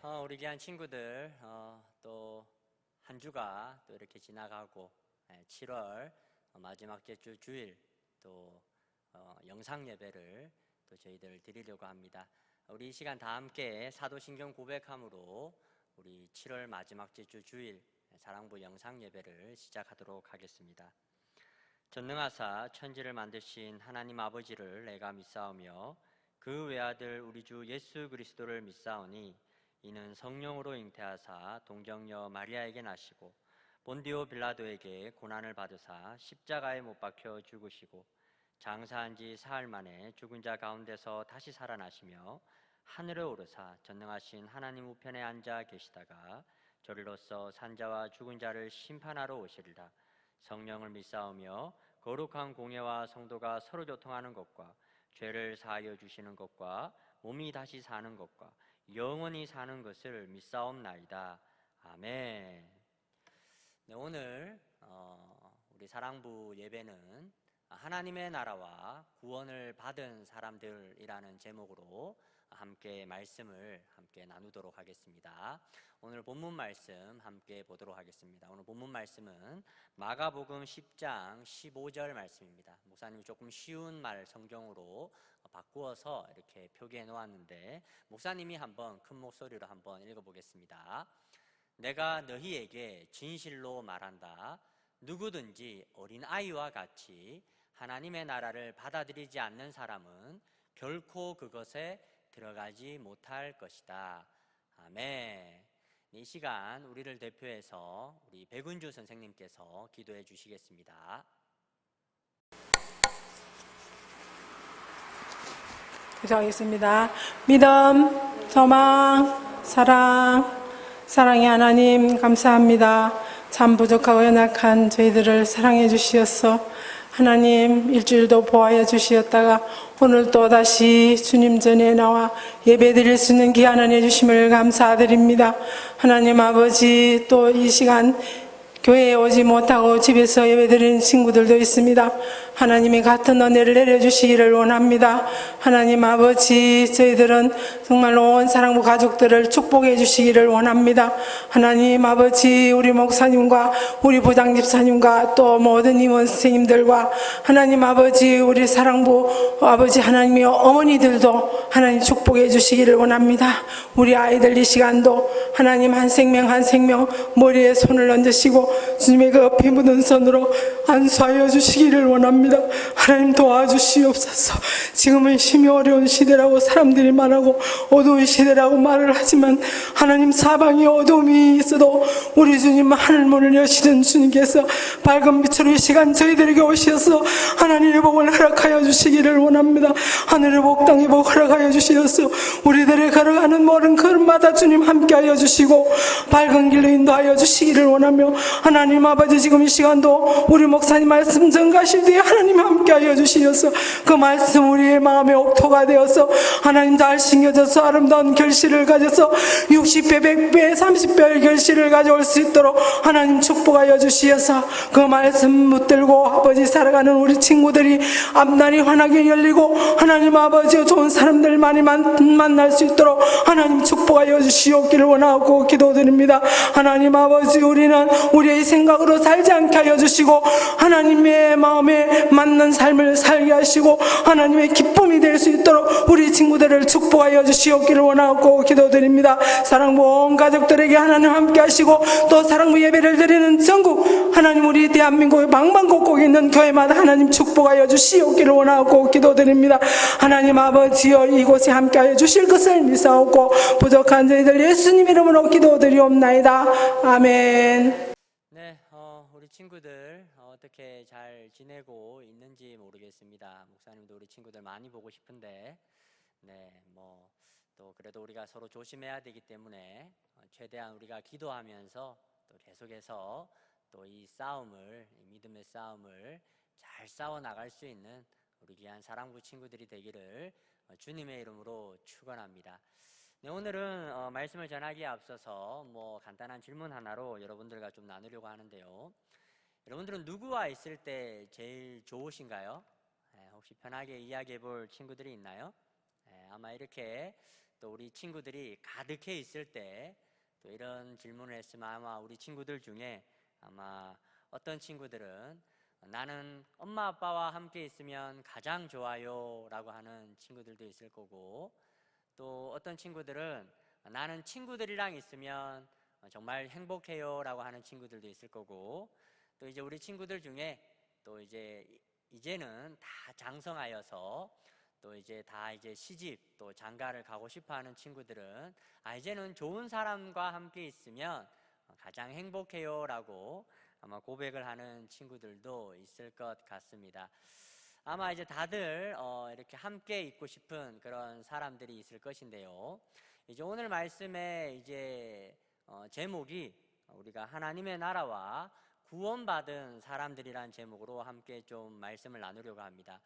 우리 귀한 친구들, 또 한 주가 또 이렇게 지나가고, 7월 마지막 주 주일 또 영상 예배를 또 저희들 드리려고 합니다. 우리 이 시간 다 함께 사도신경 고백함으로 우리 7월 마지막 주 주일 사랑부 영상 예배를 시작하도록 하겠습니다. 전능하사 천지를 만드신 하나님 아버지를 내가 믿사오며 그 외아들 우리 주 예수 그리스도를 믿사오니 이는 성령으로 잉태하사 동정녀 마리아에게 나시고 본디오 빌라도에게 고난을 받으사 십자가에 못 박혀 죽으시고 장사한 지 사흘 만에 죽은 자 가운데서 다시 살아나시며 하늘에 오르사 전능하신 하나님 우편에 앉아 계시다가 저리로서 산자와 죽은 자를 심판하러 오시리라. 성령을 믿사오며 거룩한 공예와 성도가 서로 교통하는 것과 죄를 사하여 주시는 것과 몸이 다시 사는 것과 영원히 사는 것을 믿사옵나이다. 아멘. 네, 오늘 우리 사랑부 예배는 하나님의 나라와 구원을 받은 사람들이라는 제목으로 함께 말씀을 함께 나누도록 하겠습니다. 오늘 본문 말씀 함께 보도록 하겠습니다. 오늘 본문 말씀은 마가복음 10장 15절 말씀입니다. 목사님이 조금 쉬운 말 성경으로 바꾸어서 이렇게 표기해 놓았는데 목사님이 한번 큰 목소리로 한번 읽어보겠습니다. 내가 너희에게 진실로 말한다. 누구든지 어린아이와 같이 하나님의 나라를 받아들이지 않는 사람은 결코 그것에 들어가지 못할 것이다. 아멘. 이 시간 우리를 대표해서 우리 백은주 선생님께서 기도해 주시겠습니다. 기도하겠습니다. 믿음, 소망, 사랑의 하나님 감사합니다. 참 부족하고 연약한 저희들을 사랑해 주시었어. 하나님 일주일도 보아여 주시었다가 오늘 또 다시 주님 전에 나와 예배 드릴 수 있는 기한을 해주심을 감사드립니다. 하나님 아버지, 또 이 시간 교회에 오지 못하고 집에서 예배드리는 친구들도 있습니다. 하나님이 같은 은혜를 내려주시기를 원합니다. 하나님 아버지, 저희들은 정말로 온 사랑부 가족들을 축복해 주시기를 원합니다. 하나님 아버지, 우리 목사님과 우리 부장집사님과 또 모든 임원 선생님들과 하나님 아버지, 우리 사랑부 아버지 하나님의 어머니들도 하나님 축복해 주시기를 원합니다. 우리 아이들 이 시간도 하나님 한 생명 한 생명 머리에 손을 얹으시고 주님의 그 피 묻은 손으로 안수하여 주시기를 원합니다. 하나님 도와주시옵소서. 지금은 힘이 어려운 시대라고 사람들이 말하고 어두운 시대라고 말을 하지만 하나님 사방에 어두움이 있어도 우리 주님 하늘문을 여시는 주님께서 밝은 빛으로 이 시간 저희들에게 오셔서 하나님의 복을 허락하여 주시기를 원합니다. 하늘의 복 땅의 복 허락하여 주시어서 우리들의 걸어가는 모든 걸음마다 주님 함께하여 주시고 밝은 길로 인도하여 주시기를 원하며 하나님 아버지, 지금 이 시간도 우리 목사님 말씀 전가실 때에 하나님 함께하여 주시어서 그 말씀 우리의 마음에 옥토가 되어서 하나님 잘 심겨져서 아름다운 결실을 가져서 60배, 100배, 30배의 결실을 가져올 수 있도록 하나님 축복하여 주시어서 그 말씀 붙들고 아버지 살아가는 우리 친구들이 앞날이 환하게 열리고 하나님 아버지 좋은 사람들 많이 만날 수 있도록 하나님 축복하여 주시옵기를 원하고 기도드립니다. 하나님 아버지, 우리는 우리의 생각으로 살지 않게 하여 주시고 하나님의 마음에 맞는 삶을 살게 하시고 하나님의 기쁨이 될 수 있도록 우리 친구들을 축복하여 주시옵기를 원하고 기도드립니다. 사랑부 온 가족들에게 하나님 함께 하시고 또 사랑부 예배를 드리는 전국 하나님 우리 대한민국의 방방곡곡에 있는 교회마다 하나님 축복하여 주시옵기를 원하고 기도드립니다. 하나님 아버지여, 이곳에 함께하여 주실 것을 믿사오고 부족한 저희들 예수님 이름으로 기도드리옵나이다. 아멘. 네, 우리 친구들 어떻게 잘 지내고 있는지 모르겠습니다. 목사님도 우리 친구들 많이 보고 싶은데, 또 그래도 우리가 서로 조심해야 되기 때문에 최대한 우리가 기도하면서 또 계속해서 또 이 싸움을, 이 믿음의 싸움을 잘 싸워 나갈 수 있는 우리 귀한 사랑부 친구들이 되기를 주님의 이름으로 축원합니다. 네, 오늘은 말씀을 전하기에 앞서서 간단한 질문 하나로 여러분들과 좀 나누려고 하는데요. 여러분들은 누구와 있을 때 제일 좋으신가요? 혹시 편하게 이야기해 볼 친구들이 있나요? 아마 이렇게 또 우리 친구들이 가득해 있을 때 또 이런 질문을 했으면 아마 우리 친구들 중에 아마 어떤 친구들은 나는 엄마 아빠와 함께 있으면 가장 좋아요 라고 하는 친구들도 있을 거고, 또 어떤 친구들은 나는 친구들이랑 있으면 정말 행복해요 라고 하는 친구들도 있을 거고, 또 이제 우리 친구들 중에 또 이제는 다 장성하여서 또 이제 다 이제 시집 또 장가를 가고 싶어 하는 친구들은 이제는 좋은 사람과 함께 있으면 가장 행복해요 라고 아마 고백을 하는 친구들도 있을 것 같습니다. 아마 이제 다들 이렇게 함께 있고 싶은 그런 사람들이 있을 것인데요. 이제 오늘 말씀의 이제 제목이 우리가 하나님의 나라와 구원받은 사람들이란 제목으로 함께 좀 말씀을 나누려고 합니다.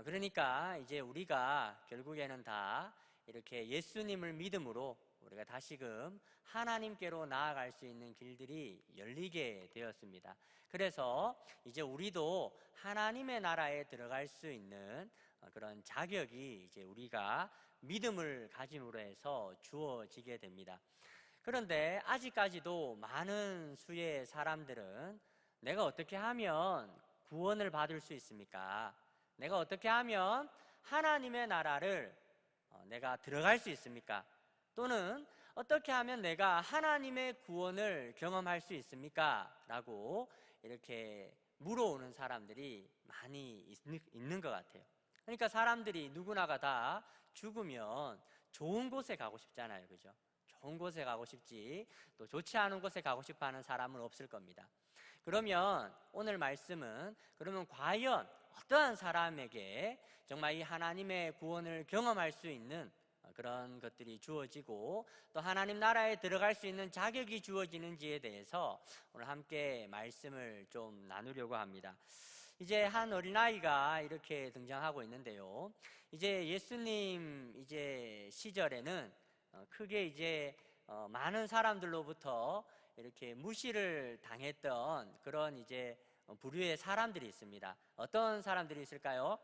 그러니까 이제 우리가 결국에는 다 이렇게 예수님을 믿음으로 우리가 다시금 하나님께로 나아갈 수 있는 길들이 열리게 되었습니다. 그래서 이제 우리도 하나님의 나라에 들어갈 수 있는 그런 자격이 이제 우리가 믿음을 가짐으로 해서 주어지게 됩니다. 그런데 아직까지도 많은 수의 사람들은 내가 어떻게 하면 구원을 받을 수 있습니까? 내가 어떻게 하면 하나님의 나라를 내가 들어갈 수 있습니까? 또는 어떻게 하면 내가 하나님의 구원을 경험할 수 있습니까? 라고 이렇게 물어오는 사람들이 많이 있는 것 같아요. 그러니까 사람들이 누구나가 다 죽으면 좋은 곳에 가고 싶잖아요. 그죠? 좋은 곳에 가고 싶지, 또 좋지 않은 곳에 가고 싶어 하는 사람은 없을 겁니다. 그러면 오늘 말씀은 그러면 과연 어떠한 사람에게 정말 이 하나님의 구원을 경험할 수 있는 그런 것들이 주어지고 또 하나님 나라에 들어갈 수 있는 자격이 주어지는지에 대해서 오늘 함께 말씀을 좀 나누려고 합니다. 이제 한 어린아이가 이렇게 등장하고 있는데요. 이제 예수님 이제 시절에는 크게 이제 많은 사람들로부터 이렇게 무시를 당했던 그런 이제 부류의 사람들이 있습니다. 어떤 사람들이 있을까요?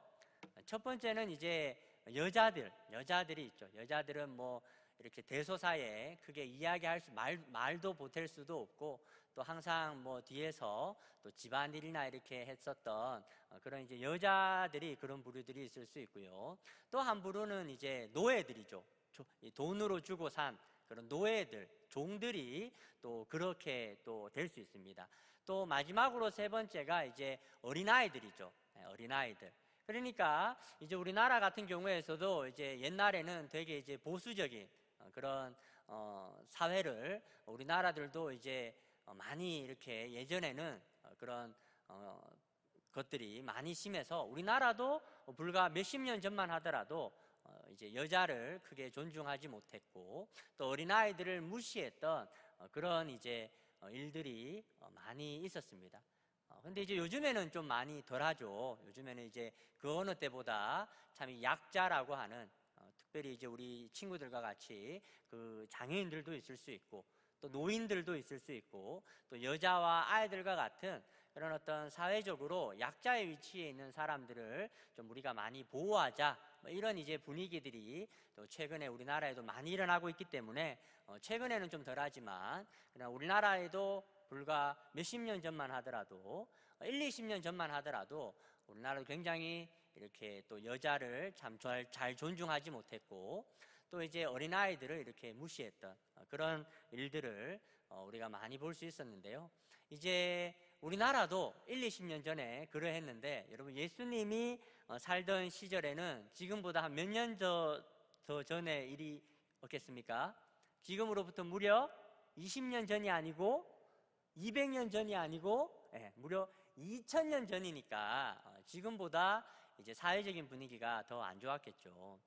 첫 번째는 이제 여자들이 있죠. 여자들은 뭐 이렇게 대소사에 크게 이야기할 말도 보탤 수도 없고, 또 항상 뭐 뒤에서 또 집안일이나 이렇게 했었던 그런 이제 여자들이, 그런 부류들이 있을 수 있고요. 또 한 부류는 이제 노예들이죠. 돈으로 주고 산 그런 노예들, 종들이 또 그렇게 또 될 수 있습니다. 또 마지막으로 세 번째가 이제 어린아이들이죠. 어린아이들. 그러니까 이제 우리나라 같은 경우에서도 이제 옛날에는 되게 이제 보수적인 그런 사회를 우리나라들도 이제 많이 이렇게 예전에는 그런 것들이 많이 심해서 우리나라도 불과 몇십 년 전만 하더라도 이제 여자를 크게 존중하지 못했고 또 어린아이들을 무시했던 그런 이제 일들이 많이 있었습니다. 근데 이제 요즘에는 좀 많이 덜하죠. 요즘에는 이제 그 어느 때보다 참 이 약자라고 하는 특별히 이제 우리 친구들과 같이 그 장애인들도 있을 수 있고 또 노인들도 있을 수 있고 또 여자와 아이들과 같은 그런 어떤 사회적으로 약자의 위치에 있는 사람들을 좀 우리가 많이 보호하자, 뭐 이런 이제 분위기들이 또 최근에 우리나라에도 많이 일어나고 있기 때문에 최근에는 좀 덜하지만 그냥 우리나라에도 불과 몇십 년 전만 하더라도 20년 전만 하더라도 우리나라도 굉장히 이렇게 또 여자를 참 잘 존중하지 못했고 또 이제 어린아이들을 이렇게 무시했던 그런 일들을 우리가 많이 볼 수 있었는데요. 이제 우리나라도 20년 전에 그러했는데 여러분 예수님이 살던 시절에는 지금보다 한 몇 년 더 전에 일이 없겠습니까? 지금으로부터 무려 20년 전이 아니고 200년 전이 아니고 무려 2000년 전이니까 지금보다 이제 사회적인 분위기가 더 안 좋았겠죠.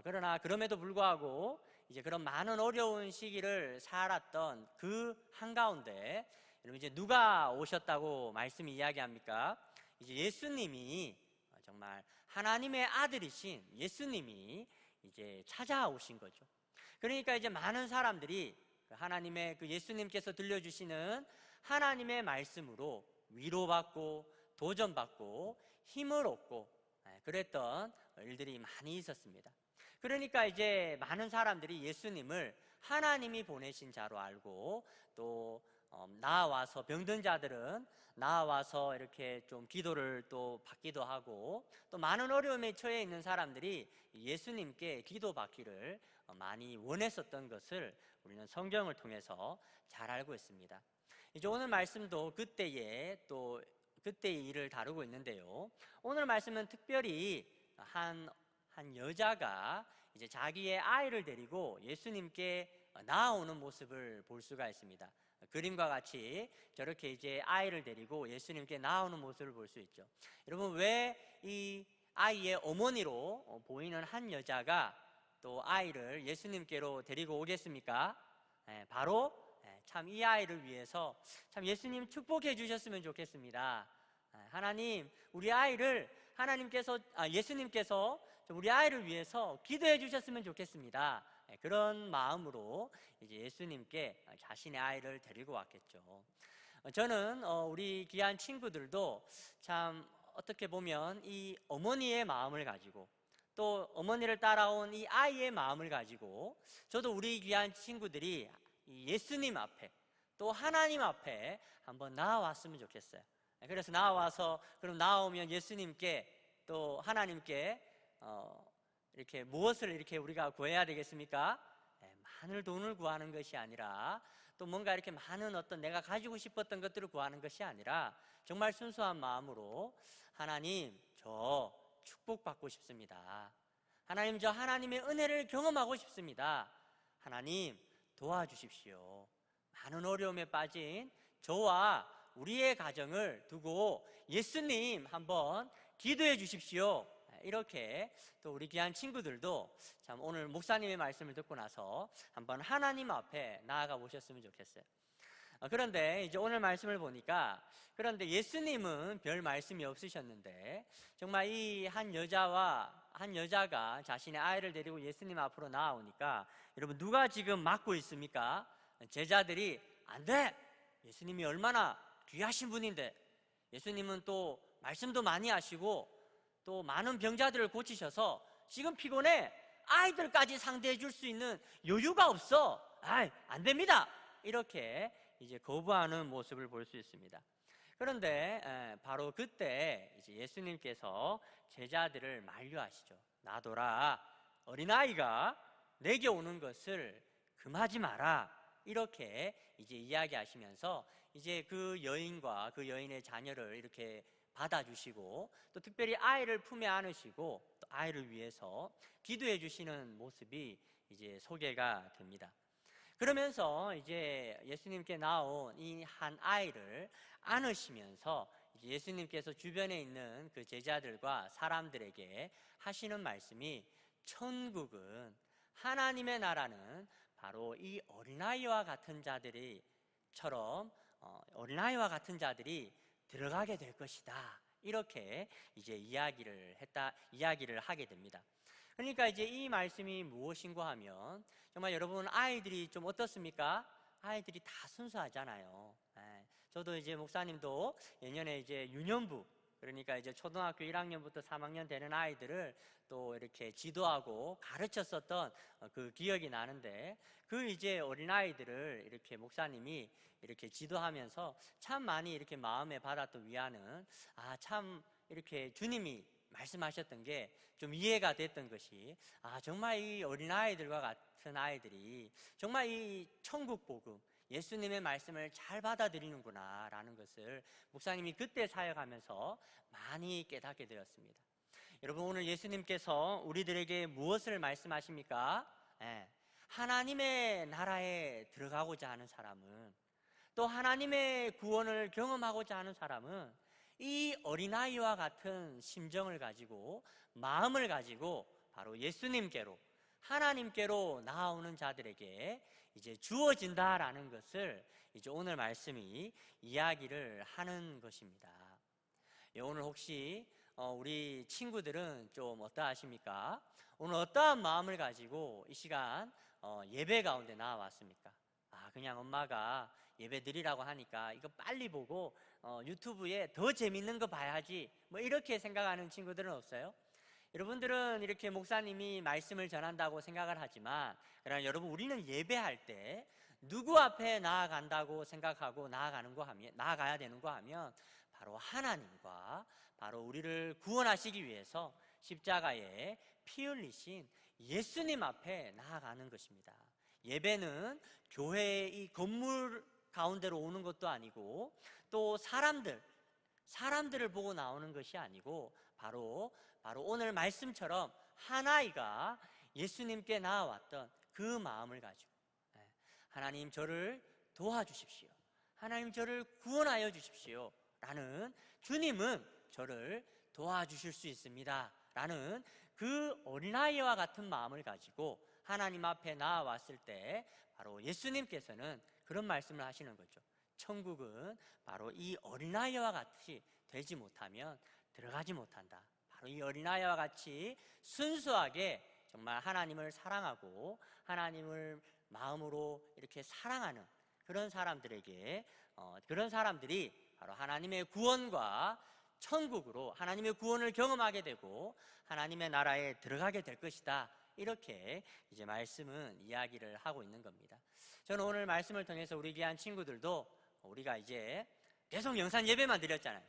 그러나 그럼에도 불구하고 이제 그런 많은 어려운 시기를 살았던 그 한가운데 여러분 이제 누가 오셨다고 말씀이 이야기합니까? 이제 예수님이 정말 하나님의 아들이신 예수님이 이제 찾아오신 거죠. 그러니까 이제 많은 사람들이 하나님의 그 예수님께서 들려주시는 하나님의 말씀으로 위로받고 도전받고 힘을 얻고 그랬던 일들이 많이 있었습니다. 그러니까 이제 많은 사람들이 예수님을 하나님이 보내신 자로 알고, 또 나와서 병든 자들은 나와서 이렇게 좀 기도를 또 받기도 하고, 또 많은 어려움에 처해 있는 사람들이 예수님께 기도받기를 많이 원했었던 것을 우리는 성경을 통해서 잘 알고 있습니다. 이제 오늘 말씀도 그때의 일을 다루고 있는데요. 오늘 말씀은 특별히 한 여자가 이제 자기의 아이를 데리고 예수님께 나아오는 모습을 볼 수가 있습니다. 그림과 같이 저렇게 이제 아이를 데리고 예수님께 나아오는 모습을 볼 수 있죠. 여러분, 왜 이 아이의 어머니로 보이는 한 여자가 또 아이를 예수님께로 데리고 오겠습니까? 바로 참 이 아이를 위해서 참 예수님 축복해 주셨으면 좋겠습니다. 하나님, 우리 아이를 예수님께서 우리 아이를 위해서 기도해 주셨으면 좋겠습니다. 그런 마음으로 이제 예수님께 자신의 아이를 데리고 왔겠죠. 저는 우리 귀한 친구들도 참 어떻게 보면 이 어머니의 마음을 가지고, 또 어머니를 따라온 이 아이의 마음을 가지고, 저도 우리 귀한 친구들이 이 예수님 앞에, 또 하나님 앞에 한번 나아왔으면 좋겠어요. 그래서 그럼 나오면 예수님께 또 하나님께 이렇게 무엇을 이렇게 우리가 구해야 되겠습니까? 많은 돈을 구하는 것이 아니라, 또 뭔가 이렇게 많은 어떤 내가 가지고 싶었던 것들을 구하는 것이 아니라, 정말 순수한 마음으로 하나님, 저 축복받고 싶습니다. 하나님, 저 하나님의 은혜를 경험하고 싶습니다. 하나님, 도와주십시오. 많은 어려움에 빠진 저와 우리의 가정을 두고 예수님 한번 기도해 주십시오. 이렇게 또 우리 귀한 친구들도 참 오늘 목사님의 말씀을 듣고 나서 한번 하나님 앞에 나아가 보셨으면 좋겠어요. 그런데 이제 오늘 말씀을 보니까, 그런데 예수님은 별 말씀이 없으셨는데, 정말 이 한 여자가 자신의 아이를 데리고 예수님 앞으로 나아오니까, 여러분, 누가 지금 막고 있습니까? 제자들이 안 돼! 예수님이 얼마나 귀하신 분인데, 예수님은 또 말씀도 많이 하시고 또 많은 병자들을 고치셔서 지금 피곤해, 아이들까지 상대해 줄 수 있는 여유가 없어, 안 됩니다, 이렇게 이제 거부하는 모습을 볼 수 있습니다. 그런데 바로 그때 이제 예수님께서 제자들을 만류하시죠. 나더라, 어린아이가 내게 오는 것을 금하지 마라, 이렇게 이제 이야기하시면서 이제 그 여인과 그 여인의 자녀를 이렇게 받아주시고, 또 특별히 아이를 품에 안으시고 또 아이를 위해서 기도해 주시는 모습이 이제 소개가 됩니다. 그러면서 이제 예수님께 나온 이 한 아이를 안으시면서 예수님께서 주변에 있는 그 제자들과 사람들에게 하시는 말씀이, 천국은, 하나님의 나라는 바로 이 어린아이와 같은 자들이 들어가게 될 것이다, 이렇게 이제 이야기를 하게 됩니다. 그러니까 이제 이 말씀이 무엇인가 하면, 정말 여러분, 아이들이 좀 어떻습니까? 아이들이 다 순수하잖아요. 저도 이제 목사님도 예년에 이제 유년부, 그러니까 이제 초등학교 1학년부터 3학년 되는 아이들을 또 이렇게 지도하고 가르쳤었던 그 기억이 나는데, 그 이제 어린아이들을 이렇게 목사님이 이렇게 지도하면서 참 많이 이렇게 마음에 받았던 위안은, 참 이렇게 주님이 말씀하셨던 게 좀 이해가 됐던 것이, 정말 이 어린아이들과 같은 아이들이 정말 이 천국 복음, 예수님의 말씀을 잘 받아들이는구나 라는 것을 목사님이 그때 사역하면서 많이 깨닫게 되었습니다. 여러분, 오늘 예수님께서 우리들에게 무엇을 말씀하십니까? 하나님의 나라에 들어가고자 하는 사람은, 또 하나님의 구원을 경험하고자 하는 사람은 이 어린아이와 같은 심정을 가지고, 마음을 가지고 바로 예수님께로, 하나님께로 나아오는 자들에게 이제 주어진다라는 것을 이제 오늘 말씀이 이야기를 하는 것입니다. 오늘 혹시 우리 친구들은 좀 어떠하십니까? 오늘 어떠한 마음을 가지고 이 시간 예배 가운데 나와왔습니까? 그냥 엄마가 예배 드리라고 하니까 이거 빨리 보고 유튜브에 더 재밌는 거 봐야지, 뭐 이렇게 생각하는 친구들은 없어요? 여러분들은 이렇게 목사님이 말씀을 전한다고 생각을 하지만, 그러나 여러분, 우리는 예배할 때 누구 앞에 나아간다고 생각하고 나아가야 되는가 하면 바로 하나님과, 바로 우리를 구원하시기 위해서 십자가에 피 흘리신 예수님 앞에 나아가는 것입니다. 예배는 교회의 이 건물 가운데로 오는 것도 아니고, 또 사람들을 보고 나오는 것이 아니고, 바로 오늘 말씀처럼 한 아이가 예수님께 나아왔던 그 마음을 가지고, 하나님 저를 도와주십시오, 하나님 저를 구원하여 주십시오 라는, 주님은 저를 도와주실 수 있습니다 라는 그 어린아이와 같은 마음을 가지고 하나님 앞에 나아왔을 때, 바로 예수님께서는 그런 말씀을 하시는 거죠. 천국은 바로 이 어린아이와 같이 되지 못하면 들어가지 못한다. 바로 이 어린아이와 같이 순수하게 정말 하나님을 사랑하고 하나님을 마음으로 이렇게 사랑하는 그런 사람들에게, 그런 사람들이 바로 하나님의 구원과 천국으로, 하나님의 구원을 경험하게 되고 하나님의 나라에 들어가게 될 것이다, 이렇게 이제 말씀은 이야기를 하고 있는 겁니다. 저는 오늘 말씀을 통해서 우리 귀한 친구들도, 우리가 이제 계속 영산 예배만 드렸잖아요.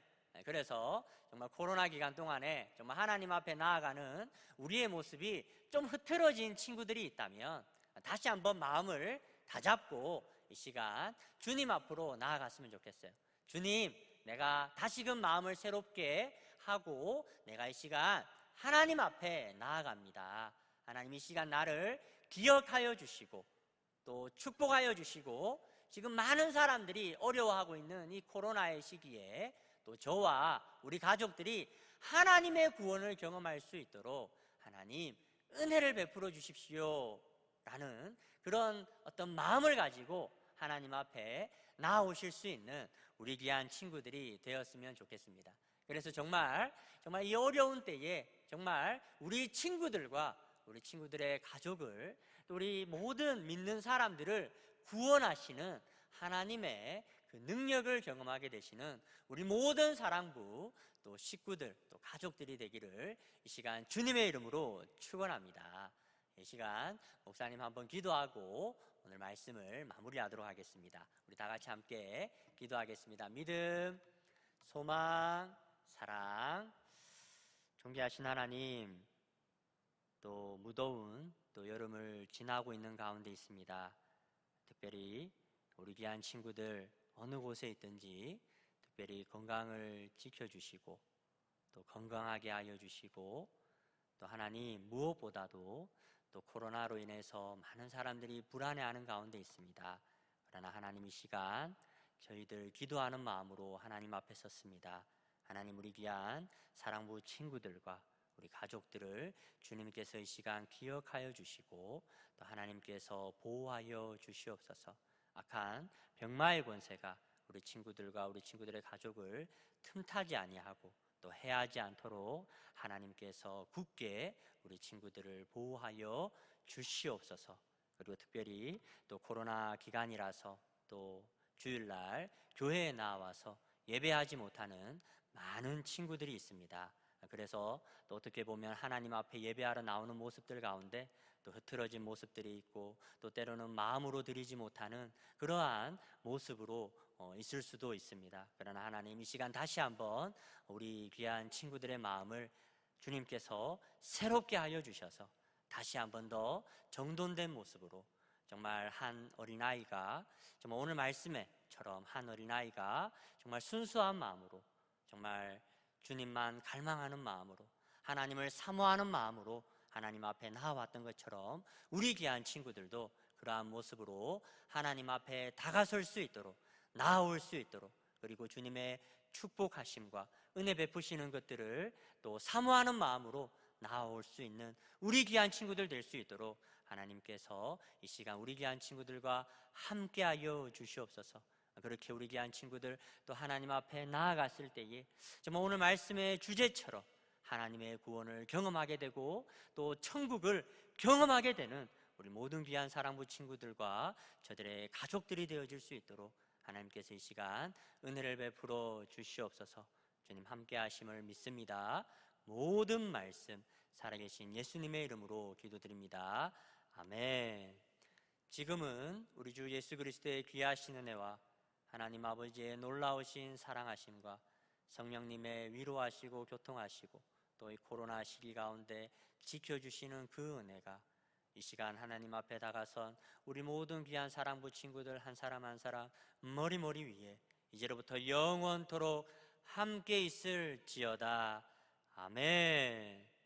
그래서 정말 코로나 기간 동안에 정말 하나님 앞에 나아가는 우리의 모습이 좀 흐트러진 친구들이 있다면 다시 한번 마음을 다잡고 이 시간 주님 앞으로 나아갔으면 좋겠어요. 주님, 내가 다시금 마음을 새롭게 하고 내가 이 시간 하나님 앞에 나아갑니다. 하나님, 이 시간 나를 기억하여 주시고 또 축복하여 주시고, 지금 많은 사람들이 어려워하고 있는 이 코로나의 시기에 또 저와 우리 가족들이 하나님의 구원을 경험할 수 있도록 하나님 은혜를 베풀어 주십시오 라는 그런 어떤 마음을 가지고 하나님 앞에 나아오실 수 있는 우리 귀한 친구들이 되었으면 좋겠습니다. 그래서 정말 이 어려운 때에 정말 우리 친구들과 우리 친구들의 가족을, 또 우리 모든 믿는 사람들을 구원하시는 하나님의 그 능력을 경험하게 되시는 우리 모든 사랑부, 또 식구들, 또 가족들이 되기를 이 시간 주님의 이름으로 축원합니다. 이 시간 목사님 한번 기도하고 오늘 말씀을 마무리하도록 하겠습니다. 우리 다 같이 함께 기도하겠습니다. 믿음, 소망, 사랑. 존귀하신 하나님, 또 무더운 또 여름을 지나고 있는 가운데 있습니다. 특별히 우리 귀한 친구들 어느 곳에 있든지 특별히 건강을 지켜주시고 또 건강하게 하여 주시고, 또 하나님 무엇보다도 또 코로나로 인해서 많은 사람들이 불안해하는 가운데 있습니다. 그러나 하나님, 이 시간 저희들 기도하는 마음으로 하나님 앞에 섰습니다. 하나님, 우리 귀한 사랑부 친구들과 우리 가족들을 주님께서 이 시간 기억하여 주시고 또 하나님께서 보호하여 주시옵소서. 악한 병마의 권세가 우리 친구들과 우리 친구들의 가족을 틈타지 아니하고 또 해하지 않도록 하나님께서 굳게 우리 친구들을 보호하여 주시옵소서. 그리고 특별히 또 코로나 기간이라서 또 주일날 교회에 나와서 예배하지 못하는 많은 친구들이 있습니다. 그래서 또 어떻게 보면 하나님 앞에 예배하러 나오는 모습들 가운데 또 흐트러진 모습들이 있고, 또 때로는 마음으로 드리지 못하는 그러한 모습으로 있을 수도 있습니다. 그러나 하나님, 이 시간 다시 한번 우리 귀한 친구들의 마음을 주님께서 새롭게 하여 주셔서 다시 한번 더 정돈된 모습으로, 정말 한 어린아이가, 정말 오늘 말씀에처럼 한 어린아이가 정말 순수한 마음으로, 정말 주님만 갈망하는 마음으로, 하나님을 사모하는 마음으로 하나님 앞에 나아왔던 것처럼 우리 귀한 친구들도 그러한 모습으로 하나님 앞에 다가설 수 있도록, 나아올 수 있도록, 그리고 주님의 축복하심과 은혜 베푸시는 것들을 또 사모하는 마음으로 나아올 수 있는 우리 귀한 친구들 될 수 있도록 하나님께서 이 시간 우리 귀한 친구들과 함께하여 주시옵소서. 그렇게 우리 귀한 친구들 또 하나님 앞에 나아갔을 때에 정말 오늘 말씀의 주제처럼 하나님의 구원을 경험하게 되고 또 천국을 경험하게 되는 우리 모든 귀한 사랑부 친구들과 저들의 가족들이 되어질 수 있도록 하나님께서 이 시간 은혜를 베풀어 주시옵소서. 주님 함께 하심을 믿습니다. 모든 말씀 살아계신 예수님의 이름으로 기도드립니다. 아멘. 지금은 우리 주 예수 그리스도의 귀하신 은혜와 하나님 아버지의 놀라우신 사랑하심과 성령님의 위로하시고 교통하시고 또 이 코로나 시기 가운데 지켜주시는 그 은혜가 이 시간 하나님 앞에 다가선 우리 모든 귀한 사랑부 친구들 한 사람 한 사람 머리 위에 이제로부터 영원토록 함께 있을지어다. 아멘.